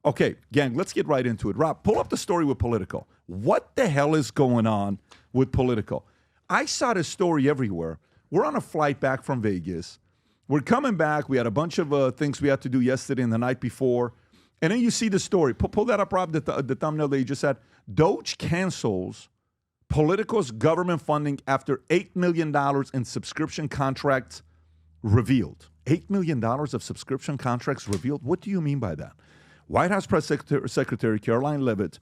Okay, gang, let's get right into it. Rob, pull up the story with Politico. What the hell is going on with Politico? I saw this story everywhere. We're on a flight back from Vegas. We're coming back. We had a bunch of things we had to do yesterday and the night before. And then you see the story. Pull that up, Rob, the thumbnail that you just had. DOGE cancels Politico's government funding after $8 million in subscription contracts revealed. $8 million of subscription contracts revealed? What do you mean by that? White House Press Secretary Caroline Leavitt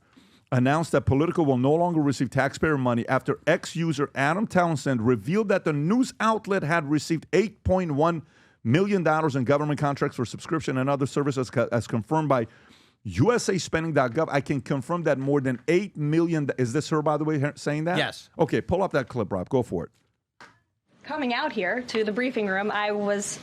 announced that Politico will no longer receive taxpayer money after ex-user Adam Townsend revealed that the news outlet had received $8.1 million in government contracts for subscription and other services as confirmed by USAspending.gov. I can confirm that more than $8 million. Is this her, by the way, saying that? Yes. Okay, pull up that clip, Rob. Go for it. Coming out here to the briefing room, I was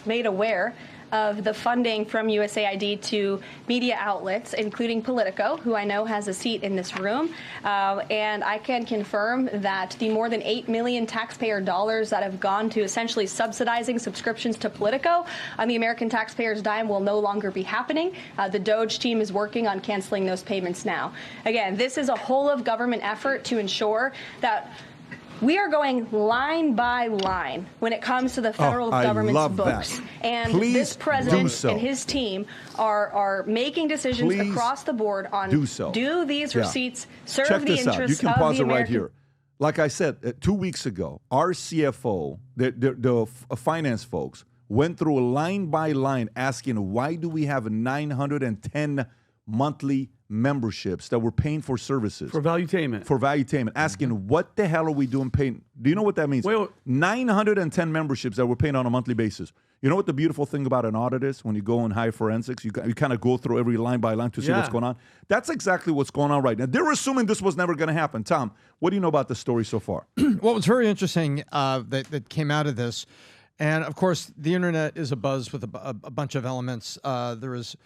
made aware of the funding from USAID to media outlets, including Politico, who I know has a seat in this room. And I can confirm that the more than $8 million taxpayer dollars that have gone to essentially subsidizing subscriptions to Politico on the American taxpayers' dime will no longer be happening. The DOGE team is working on canceling those payments now. Again, this is a whole of government effort to ensure that we are going line by line when it comes to the federal government's books. That. And Please this president and his team are making decisions across the board on do these receipts serve the interests of the American. You can pause it right here. Like I said, 2 weeks ago, our CFO, the finance folks, went through line by line asking, why do we have 910 monthly memberships that we're paying for services? For Valuetainment. For Valuetainment. Asking, what the hell are we doing paying? Do you know what that means? 910 memberships that we're paying on a monthly basis. You know what the beautiful thing about an audit is? When you go in high forensics, you kind of go through every line by line to see what's going on. That's exactly what's going on right now. They're assuming this was never going to happen. Tom, what do you know about the story so far? Well, it's very interesting that came out of this. And, of course, the internet is abuzz with a bunch of elements. There is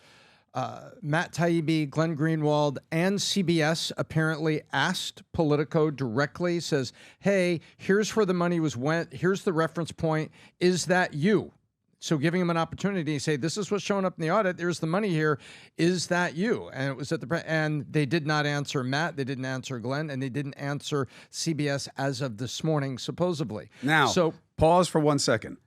Matt Taibbi, Glenn Greenwald, and CBS apparently asked Politico directly, says, hey, here's where the money went. Here's the reference point. Is that you? So giving them an opportunity to say, this is what's showing up in the audit. There's the money here. Is that you? And it was and they did not answer Matt. They didn't answer Glenn, and they didn't answer CBS as of this morning, supposedly. Now, pause for 1 second.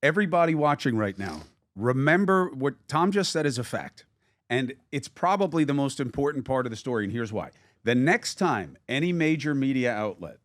Everybody watching right now, remember what Tom just said is a fact. And it's probably the most important part of the story, and here's why. The next time any major media outlet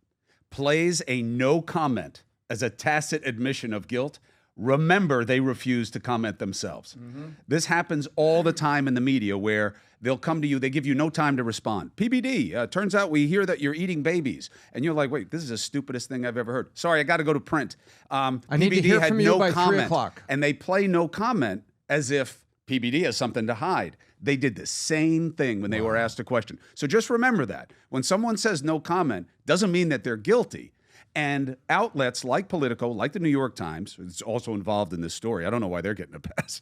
plays a no comment as a tacit admission of guilt, remember they refuse to comment themselves. Mm-hmm. This happens all the time in the media where they'll come to you, they give you no time to respond. PBD, turns out we hear that you're eating babies. And you're like, wait, this is the stupidest thing I've ever heard. Sorry, I got to go to print. I need to hear from you by 3 o'clock. And they play no comment as if PBD has something to hide. They did the same thing when they were asked a question. So just remember that. When someone says no comment, doesn't mean that they're guilty. And outlets like Politico, like the New York Times, it's also involved in this story. I don't know why they're getting a pass.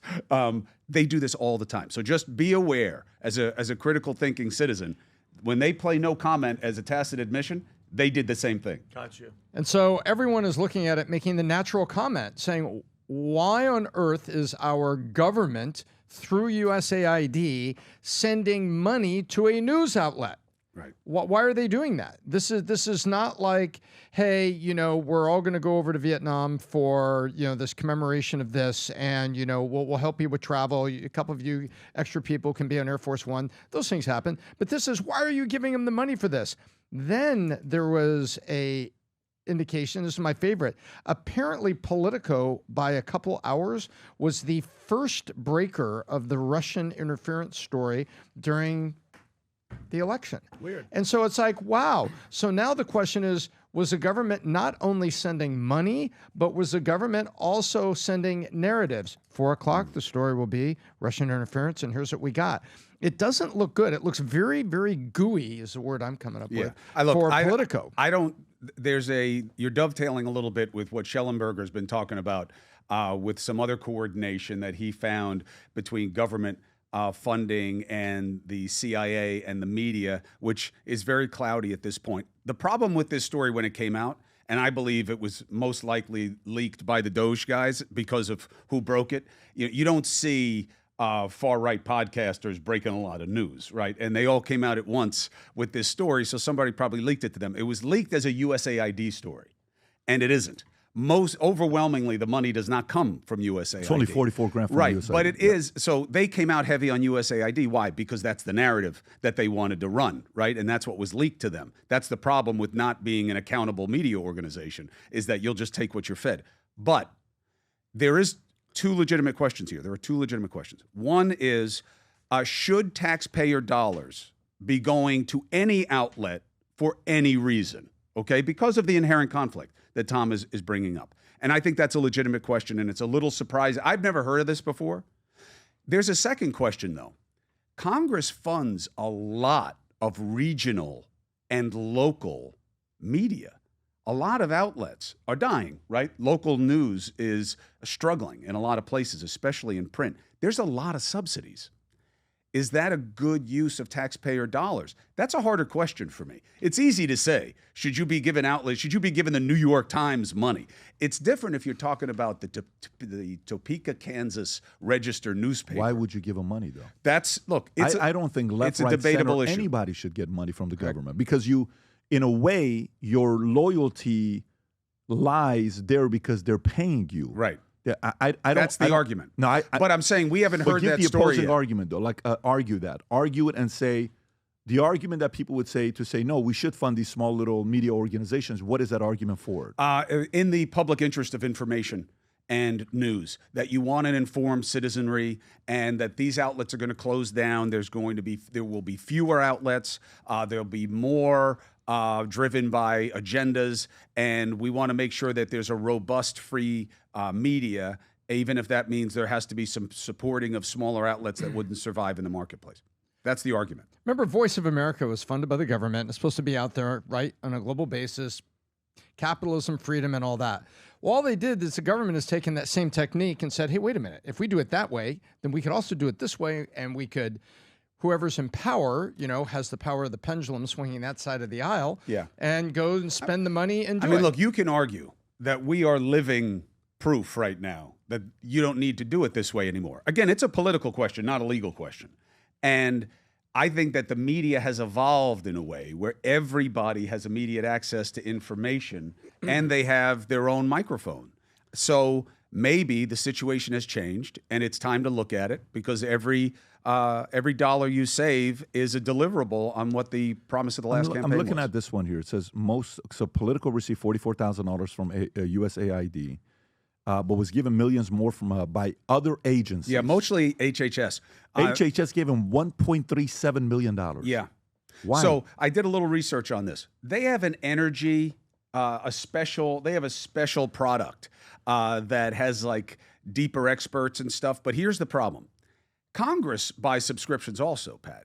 They do this all the time. So just be aware as a critical thinking citizen, when they play no comment as a tacit admission, they did the same thing. Gotcha. And so everyone is looking at it, making the natural comment, saying, why on earth is our government, through USAID, sending money to a news outlet? Right. Why are they doing that? This is not like, hey, we're all going to go over to Vietnam for, this commemoration of this, and, we'll help you with travel. A couple of you extra people can be on Air Force One. Those things happen. But this is, why are you giving them the money for this? Then there was a indication, this is my favorite, apparently Politico, by a couple hours, was the first breaker of the Russian interference story during the election. Weird. And so it's like, wow. So now the question is, was the government not only sending money, but was the government also sending narratives? 4 o'clock, the story will be Russian interference, and here's what we got. It doesn't look good. It looks very, very gooey is the word I'm coming up with for Politico. You're dovetailing a little bit with what Schellenberger's been talking about with some other coordination that he found between government funding and the CIA and the media, which is very cloudy at this point. The problem with this story when it came out, and I believe it was most likely leaked by the DOGE guys because of who broke it, you don't see far-right podcasters breaking a lot of news, right? And they all came out at once with this story, so somebody probably leaked it to them. It was leaked as a USAID story, and it isn't. Most overwhelmingly, the money does not come from USAID. It's only 44 grand from right, USAID. But it is, so they came out heavy on USAID. Why? Because that's the narrative that they wanted to run, right? And that's what was leaked to them. That's the problem with not being an accountable media organization, is that you'll just take what you're fed. But there is two legitimate questions here. There are two legitimate questions. One is, should taxpayer dollars be going to any outlet for any reason, okay? Because of the inherent conflict that Tom is bringing up. And I think that's a legitimate question, and it's a little surprising. I've never heard of this before. There's a second question, though. Congress funds a lot of regional and local media. A lot of outlets are dying, right? Local news is struggling in a lot of places, especially in print. There's a lot of subsidies. Is that a good use of taxpayer dollars? That's a harder question for me. It's easy to say, should you be given outlets, should you be given the New York Times money? It's different if you're talking about the Topeka, Kansas Register newspaper. Why would you give them money, though? That's, look, I don't think left, it's a right, debatable center, issue. anybody should get money from the government, because you, in a way, your loyalty lies there because they're paying you. Right. Yeah, I don't. That's the argument. No, but I'm saying we haven't heard give that the story opposing yet. argument, though. Like, argue that. Argue it and say, the argument that people would say no, we should fund these small little media organizations. What is that argument for? In the public interest of information and news, that you want an informed citizenry, and that these outlets are going to close down. There will be fewer outlets. There'll be more driven by agendas, and we want to make sure that there's a robust, free media, even if that means there has to be some supporting of smaller outlets that wouldn't survive in the marketplace. That's the argument. Remember, Voice of America was funded by the government. It's supposed to be out there, right, on a global basis, capitalism, freedom, and all that. Well, all they did is the government has taken that same technique and said, hey, wait a minute. If we do it that way, then we could also do it this way, and we could, whoever's in power, has the power of the pendulum swinging that side of the aisle, and go and spend the money and do it. Look, you can argue that we are living proof right now that you don't need to do it this way anymore. Again, it's a political question, not a legal question. And I think that the media has evolved in a way where everybody has immediate access to information and they have their own microphone. So maybe the situation has changed and it's time to look at it, because every dollar you save is a deliverable on what the promise of the last campaign was. I'm looking at this one here. It says Politico received $44,000 from USAID. But was given millions more from by other agencies. Yeah, mostly HHS. HHS gave him $1.37 million. Yeah. Why? So I did a little research on this. They have an energy, they have a special product that has like deeper experts and stuff. But here's the problem. Congress buys subscriptions also, Pat.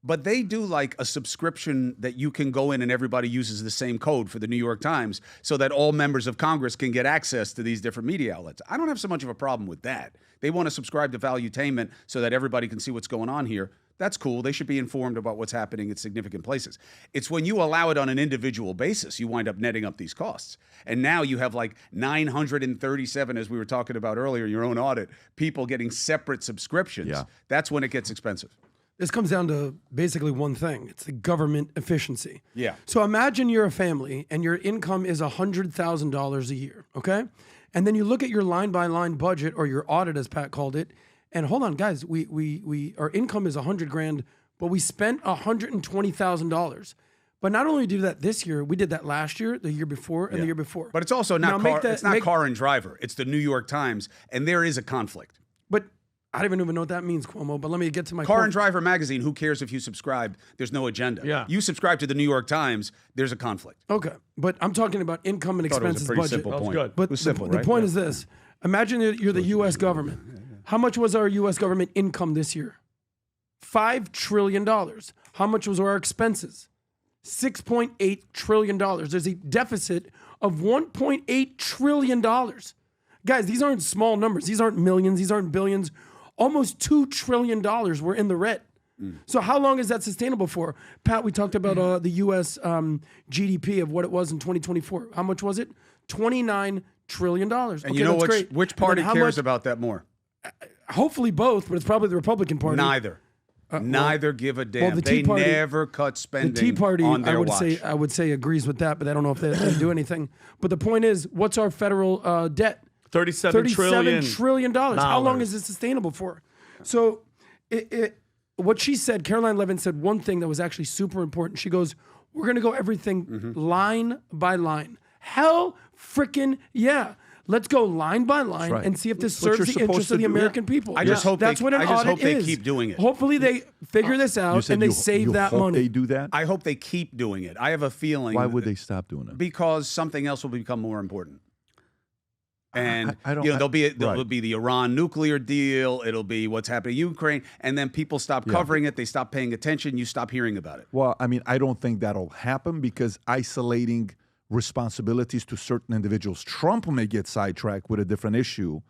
But they do like a subscription that you can go in and everybody uses the same code for the New York Times, so that all members of Congress can get access to these different media outlets. I don't have so much of a problem with that. They want to subscribe to Valuetainment so that everybody can see what's going on here. That's cool. They should be informed about what's happening at significant places. It's when you allow it on an individual basis, you wind up netting up these costs. And now you have like 937, as we were talking about earlier, your own audit, people getting separate subscriptions. Yeah. That's when it gets expensive. This comes down to basically one thing. It's the government efficiency. Yeah. So imagine you're a family and your income is $100,000 a year, okay? And then you look at your line-by-line budget, or your audit, as Pat called it, and hold on, guys, we our income is $100,000, but we spent $120,000. But not only did that this year, we did that last year, the year before, and the year before. But it's also not car and driver. It's the New York Times, and there is a conflict. But I don't even know what that means, Cuomo, but let me get to my Car point. and Driver magazine, who cares if you subscribe? There's no agenda. Yeah. You subscribe to the New York Times, there's a conflict. Okay, but I'm talking about income and I thought it was expenses a pretty budget. simple point. good. But It was simple, the right? point is this. Imagine that you're the U.S. government. How much was our U.S. government income this year? $5 trillion. How much was our expenses? $6.8 trillion. There's a deficit of $1.8 trillion. Guys, these aren't small numbers. These aren't millions. These aren't billions. Almost $2 trillion we're in the red. So how long is that sustainable for? Pat, we talked about the U.S. GDP of what it was in 2024. How much was it? $29 trillion. And you know which party cares about that more? hopefully both, but it's probably the Republican Party. Neither give a damn. Well, the Tea they Party, never cut spending. The Tea Party, on their I would say agrees with that, but I don't know if they do anything. But the point is, what's our federal debt? $37 trillion. How long is it sustainable for? So, what she said, Caroline Levin said one thing that was actually super important. She goes, "We're going to go everything line by line." Hell, freaking yeah. Let's go line by line and see if this serves the interests of the American people. I just hope that's what an audit they is. keep doing it. Hopefully they figure this out and they save that hope money. They do that. I hope they keep doing it. I have a feeling. Why would they stop doing it? Because something else will become more important. And I don't, there'll be the Iran nuclear deal. It'll be what's happening in Ukraine, and then people stop covering it. They stop paying attention. You stop hearing about it. Well, I mean, I don't think that'll happen because isolating responsibilities to certain individuals. Trump may get sidetracked with a different issue,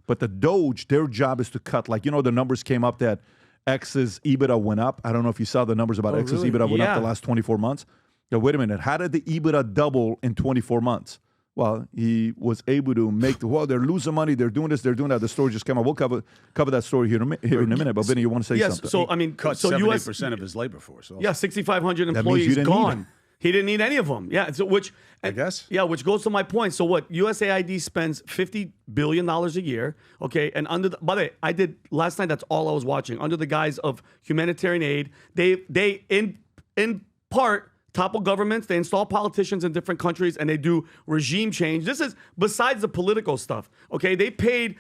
but the DOGE, their job is to cut. Like, the numbers came up that X's EBITDA went up. I don't know if you saw the numbers about X's EBITDA went up the last 24 months. Now, wait a minute. How did the EBITDA double in 24 months? Well, he was able to make they're losing money, they're doing this, they're doing that. The story just came out. We'll cover that story here in a minute. But Vinny, you want to say something? So, I mean, cut 70% of his labor force. Also. 6,500 employees gone. He didn't need any of them. Yeah, so which goes to my point. So what? USAID spends $50 billion a year. Okay, and by the way, last night. That's all I was watching. Under the guise of humanitarian aid, they in part topple governments, they install politicians in different countries, and they do regime change. This is besides the political stuff, okay? They paid,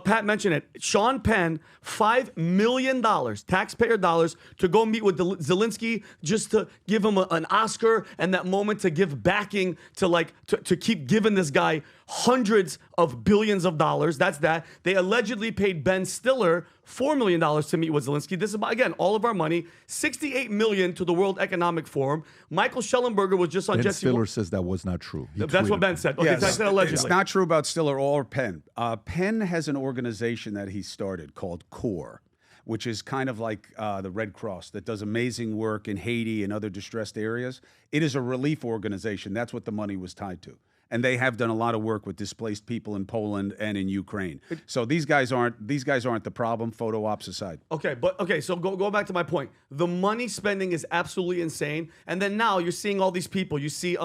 Pat mentioned it, Sean Penn $5 million, taxpayer dollars, to go meet with Zelensky just to give him an Oscar and that moment to give backing to keep giving this guy hundreds of billions of dollars. That's that. They allegedly paid Ben Stiller $4 million to meet with Zelensky. This is, again, all of our money. $68 million to the World Economic Forum. Michael Schellenberger was just on Ben Jesse. Stiller says that was not true. That's what Ben said. Okay, Yes, I said allegedly. It's not true about Stiller or Penn. Penn has an organization that he started called CORE, which is kind of like the Red Cross that does amazing work in Haiti and other distressed areas. It is a relief organization. That's what the money was tied to. And they have done a lot of work with displaced people in Poland and in Ukraine. So these guys aren't the problem, photo ops aside. So go back to my point. The money spending is absolutely insane. And then now you're seeing all these people. You see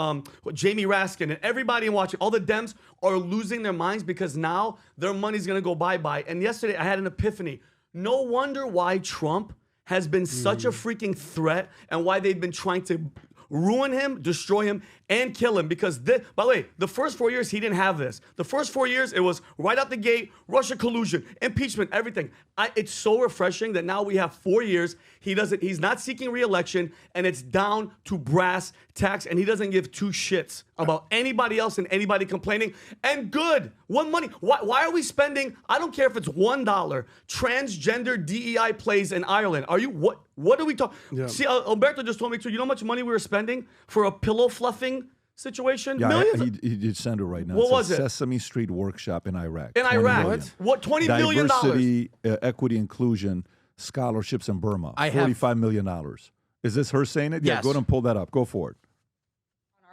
Jamie Raskin and everybody watching. All the Dems are losing their minds because now their money's going to go bye-bye. And yesterday I had an epiphany. No wonder why Trump has been such a freaking threat and why they've been trying to ruin him, destroy him, and kill him. Because, by the way, the first 4 years, he didn't have this. The first 4 years, it was right out the gate, Russia collusion, impeachment, everything. It's so refreshing that now we have 4 years. He's not seeking re-election, and it's down to brass tacks, and he doesn't give two shits about anybody else and anybody complaining. And good. What money? Why are we spending, I don't care if it's $1, transgender DEI plays in Ireland. What are we talking? Yeah. See, Alberto just told me too, you know how much money we were spending for a pillow fluffing situation? Yeah, millions? he did send it right now. What was it? Sesame Street Workshop in Iraq. In Iraq. What? $20 million? Diversity, equity, inclusion, scholarships in Burma. $45 million. Is this her saying it? Yes. Yeah, go ahead and pull that up. Go for it.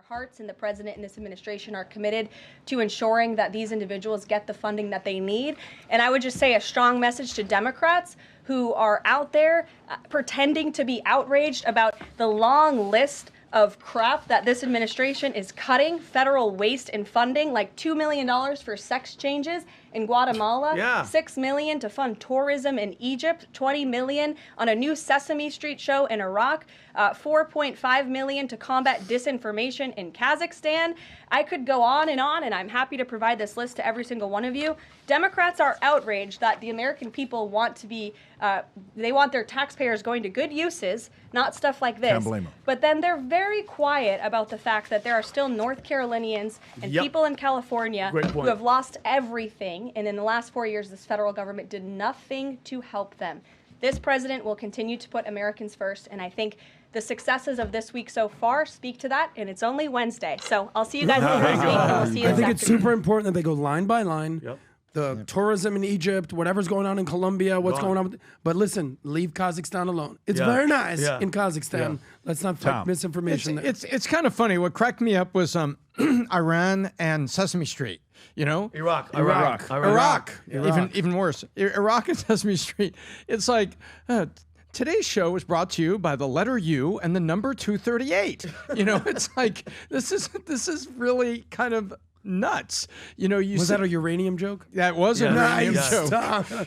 Hearts, and the president and this administration are committed to ensuring that these individuals get the funding that they need. And I would just say a strong message to Democrats who are out there pretending to be outraged about the long list of crap that this administration is cutting, federal waste and funding, like $2 million for sex changes in Guatemala, $6 million to fund tourism in Egypt, $20 million on a new Sesame Street show in Iraq, $4.5 million to combat disinformation in Kazakhstan. I could go on, and I'm happy to provide this list to every single one of you. Democrats are outraged that the American people want to be, they want their taxpayers going to good uses, not stuff like this. Can't blame them. But then they're very quiet about the fact that there are still North Carolinians and people in California who have lost everything. And in the last 4 years, this federal government did nothing to help them. This president will continue to put Americans first, and I think the successes of this week so far speak to that, and it's only Wednesday. So I'll see you guys later this week, and we'll see you I this think it's afternoon. super important that they go line by line. Yep. the tourism in Egypt, whatever's going on in Colombia, what's going on. But listen, leave Kazakhstan alone. It's very nice in Kazakhstan. Let's not put misinformation there. It's kind of funny. What cracked me up was Iran and Sesame Street. You know, Iraq. Even worse, Iraq and Sesame Street. It's like today's show was brought to you by the letter U and the number 238. You know, it's like this is really kind of nuts. You know, was that a uranium joke? That was a uranium joke.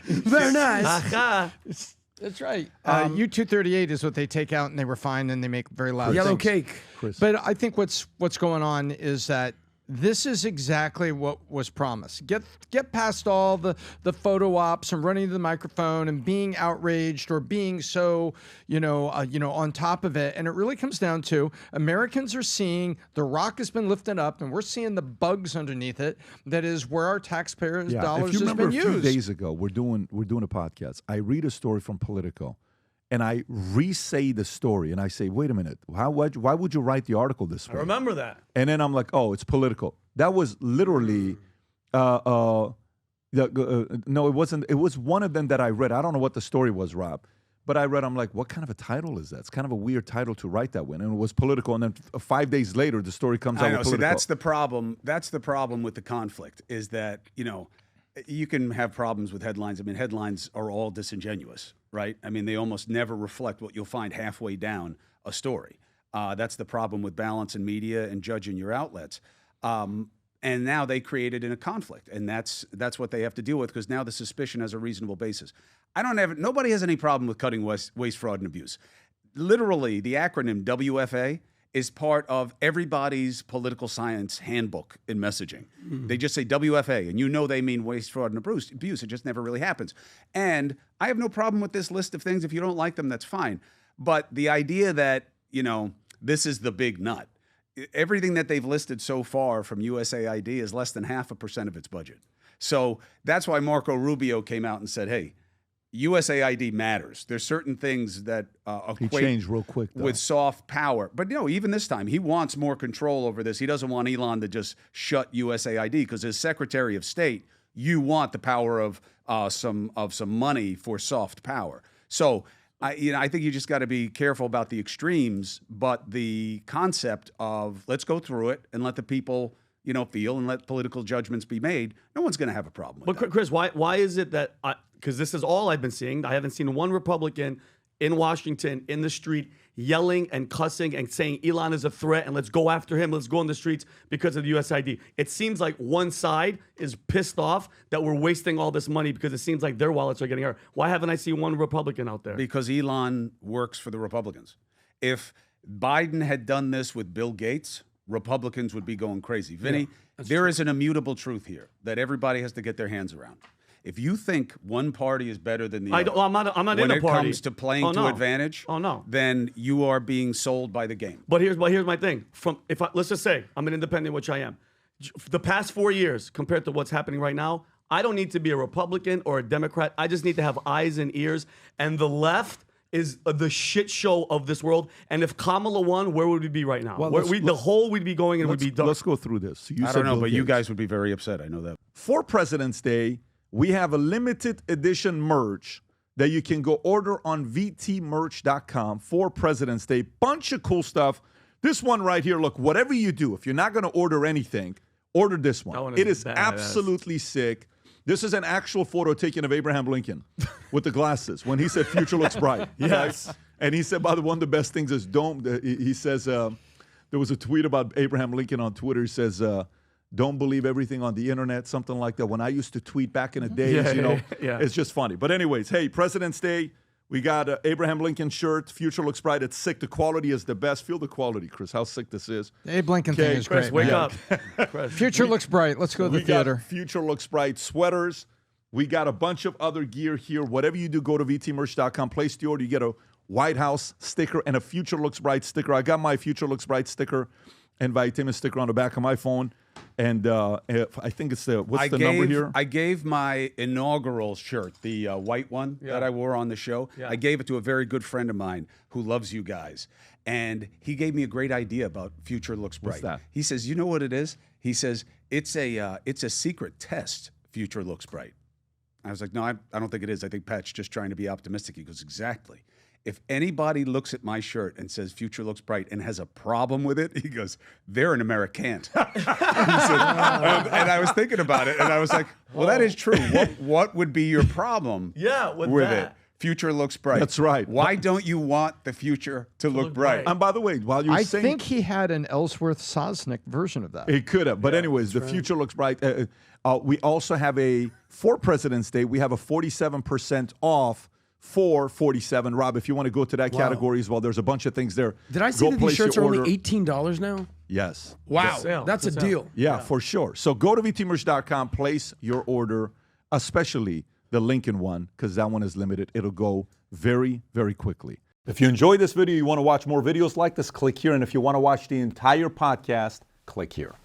Very nice. That's right. U-238 is what they take out and they refine and they make very loud yellow things. cake. Chris. But I think what's going on is that this is exactly what was promised. Get past all the photo ops and running to the microphone and being outraged or being so on top of it. And it really comes down to Americans are seeing the rock has been lifted up, and we're seeing the bugs underneath it. That is where our taxpayers' dollars has been used. If you remember a few days ago, we're doing a podcast. I read a story from Politico. And I re-say the story, and I say, "Wait a minute, why would you write the article this way?" I remember that. And then I'm like, "Oh, it's political." That was literally, no, it wasn't. It was one of them that I read. I don't know what the story was, Rob, but I read. I'm like, "What kind of a title is that?" It's kind of a weird title to write that way. And it was Political. And then 5 days later, the story comes out. I know. With See, Politico. that's the problem. That's the problem with the conflict. Is that you can have problems with headlines. I mean, headlines are all disingenuous, right? I mean, they almost never reflect what you'll find halfway down a story. That's the problem with balance in media and judging your outlets. And now they created in a conflict, and that's what they have to deal with because now the suspicion has a reasonable basis. Nobody has any problem with cutting waste, fraud, and abuse. Literally, the acronym WFA is part of everybody's political science handbook in messaging. They just say WFA, and they mean waste, fraud, and abuse. It just never really happens. And I have no problem with this list of things. If you don't like them, that's fine. But the idea that, this is the big nut. Everything that they've listed so far from USAID is less than 0.5% of its budget. So that's why Marco Rubio came out and said, hey, USAID matters. There's certain things that he changed real quick though. With soft power. But even this time, he wants more control over this. He doesn't want Elon to just shut USAID because as Secretary of State, you want the power of some money for soft power. So I think you just got to be careful about the extremes, but the concept of let's go through it and let the people feel and let political judgments be made. No one's going to have a problem with that. But Chris, why is it that because this is all I've been seeing. I haven't seen one Republican in Washington in the street yelling and cussing and saying Elon is a threat and let's go after him. Let's go on the streets because of the USAID. It seems like one side is pissed off that we're wasting all this money because it seems like their wallets are getting hurt. Why haven't I seen one Republican out there? Because Elon works for the Republicans. If Biden had done this with Bill Gates, Republicans would be going crazy. Vinny, there is an immutable truth here that everybody has to get their hands around. If you think one party is better than the other, I'm not in a party. When it comes to playing to advantage, then you are being sold by the game. But here's my thing. Let's just say I'm an independent, which I am. The past 4 years compared to what's happening right now, I don't need to be a Republican or a Democrat. I just need to have eyes and ears. And the left is the shit show of this world. And if Kamala won, where would we be right now? Well, we'd be going and we'd be done. Let's go through this. So I don't know, but you guys would be very upset. I know that. For President's Day, we have a limited edition merch that you can go order on vtmerch.com for President's Day. Bunch of cool stuff. This one right here, look, whatever you do, if you're not going to order anything, order this one. It is absolutely sick. This is an actual photo taken of Abraham Lincoln with the glasses when he said, "Future looks bright." Yes. And he said, by the way, one of the best things is he says, there was a tweet about Abraham Lincoln on Twitter. He says, don't believe everything on the internet, something like that. When I used to tweet back in the days, it's just funny. But anyways, hey, President's Day, we got Abraham Lincoln shirt. Future looks bright. It's sick. The quality is the best. Feel the quality, Chris. How sick this is. The Abe Lincoln thing is Chris, great. Wake up. Future looks bright. Let's go to the theater. Got Future looks bright sweaters. We got a bunch of other gear here. Whatever you do, go to vtmerch.com. Place the order. You get a White House sticker and a Future Looks Bright sticker. I got my Future Looks Bright sticker and Valuetainment sticker on the back of my phone. And I think it's what's the number here? I gave my inaugural shirt, the white one that I wore on the show. Yeah. I gave it to a very good friend of mine who loves you guys. And he gave me a great idea about Future Looks Bright. What's that? He says, you know what it is? He says, it's a secret test future looks bright. I was like, no, I don't think it is. I think Pat's just trying to be optimistic. He goes, exactly. If anybody looks at my shirt and says future looks bright and has a problem with it, he goes, they're an American. And I was thinking about it, and I was like, well, that is true. What would be your problem with that. it? Future looks bright. That's right. Why don't you want the future to look bright? And by the way, while you're I saying... think he had an Ellsworth-Sosnick version of that. It could have. But anyways, the future looks bright. We also have for President's Day, we have a 47% off for 47. Rob, if you want to go to that category as well, there's a bunch of things there. Did I see that these shirts are only $18 now? Yes. Wow, that's a deal. Yeah, for sure. So go to vtmerch.com, place your order, especially the Lincoln one, because that one is limited. It'll go very, very quickly. If you enjoyed this video, you want to watch more videos like this, click here. And if you want to watch the entire podcast, click here.